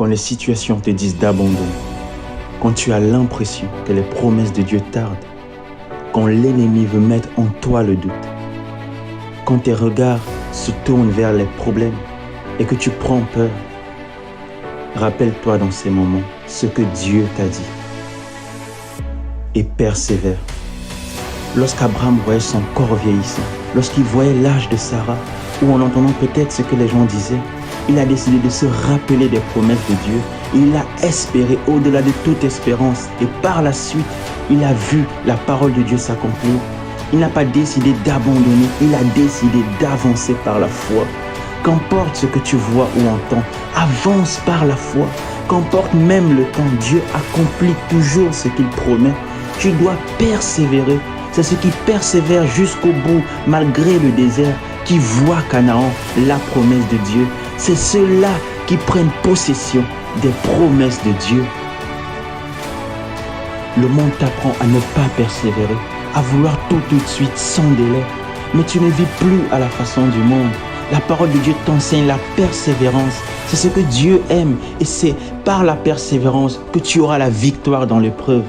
quand les situations te disent d'abandonner, quand tu as l'impression que les promesses de Dieu tardent, quand l'ennemi veut mettre en toi le doute, quand tes regards se tournent vers les problèmes et que tu prends peur, rappelle-toi dans ces moments ce que Dieu t'a dit et persévère. Lorsqu'Abraham voyait son corps vieillissant, lorsqu'il voyait l'âge de Sarah, ou en entendant peut-être ce que les gens disaient, il a décidé de se rappeler des promesses de Dieu. Il a espéré au-delà de toute espérance et par la suite, il a vu la parole de Dieu s'accomplir. Il n'a pas décidé d'abandonner, il a décidé d'avancer par la foi. Qu'importe ce que tu vois ou entends, avance par la foi. Qu'importe même le temps, Dieu accomplit toujours ce qu'il promet. Tu dois persévérer. C'est ceux qui persévèrent jusqu'au bout, malgré le désert, qui voient Canaan, la promesse de Dieu. C'est ceux-là qui prennent possession des promesses de Dieu. Le monde t'apprend à ne pas persévérer, à vouloir tout de suite sans délai. Mais tu ne vis plus à la façon du monde. La parole de Dieu t'enseigne la persévérance. C'est ce que Dieu aime et c'est par la persévérance que tu auras la victoire dans l'épreuve.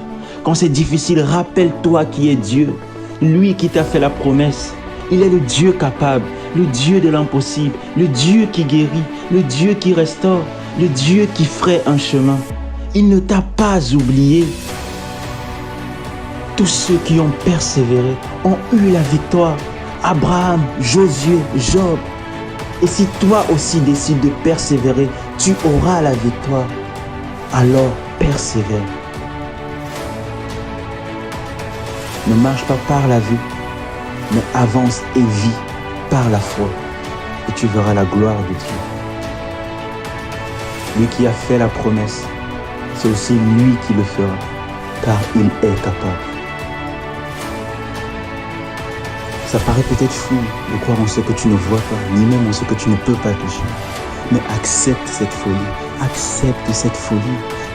Quand c'est difficile, rappelle-toi qui est Dieu. Lui qui t'a fait la promesse. Il est le Dieu capable, le Dieu de l'impossible, le Dieu qui guérit, le Dieu qui restaure, le Dieu qui ferait un chemin. Il ne t'a pas oublié. Tous ceux qui ont persévéré ont eu la victoire. Abraham, Josué, Job. Et si toi aussi décides de persévérer, tu auras la victoire. Alors persévère. Ne marche pas par la vue, mais avance et vis par la foi. Et tu verras la gloire de Dieu. Lui qui a fait la promesse, c'est aussi lui qui le fera, car il est capable. Ça paraît peut-être fou de croire en ce que tu ne vois pas, ni même en ce que tu ne peux pas toucher. Mais accepte cette folie, accepte cette folie.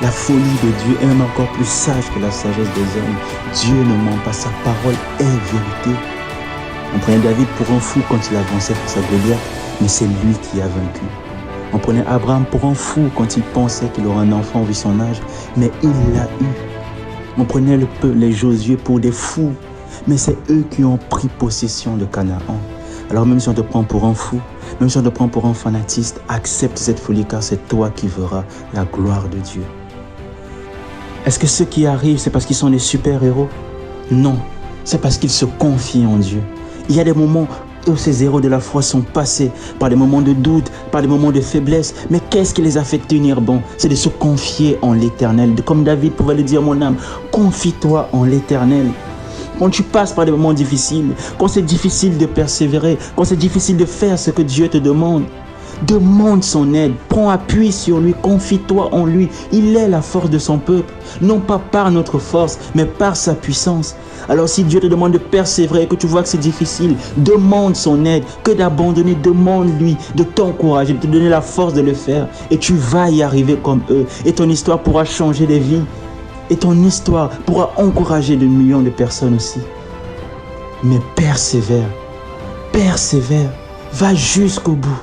La folie de Dieu est même encore plus sage que la sagesse des hommes. Dieu ne ment pas, sa parole est vérité. On prenait David pour un fou quand il avançait face à Goliath, mais c'est lui qui a vaincu. On prenait Abraham pour un fou quand il pensait qu'il aurait un enfant vu son âge, mais il l'a eu. On prenait les Josué pour des fous, mais c'est eux qui ont pris possession de Canaan. Alors même si on te prend pour un fou, même si on te prend pour un fanatiste, accepte cette folie car c'est toi qui verras la gloire de Dieu. Est-ce que ceux qui arrivent, c'est parce qu'ils sont des super-héros? Non, c'est parce qu'ils se confient en Dieu. Il y a des moments où ces héros de la foi sont passés par des moments de doute, par des moments de faiblesse. Mais qu'est-ce qui les a fait tenir bon? C'est de se confier en l'Éternel. Comme David pouvait le dire, mon âme, confie-toi en l'Éternel. Quand tu passes par des moments difficiles, quand c'est difficile de persévérer, quand c'est difficile de faire ce que Dieu te demande, demande son aide, prends appui sur lui, confie-toi en lui. Il est la force de son peuple, non pas par notre force, mais par sa puissance. Alors si Dieu te demande de persévérer et que tu vois que c'est difficile, demande son aide. Que d'abandonner, demande-lui de t'encourager, de te donner la force de le faire. Et tu vas y arriver comme eux. Et ton histoire pourra changer des vies. Et ton histoire pourra encourager de millions de personnes aussi. Mais persévère, persévère, va jusqu'au bout.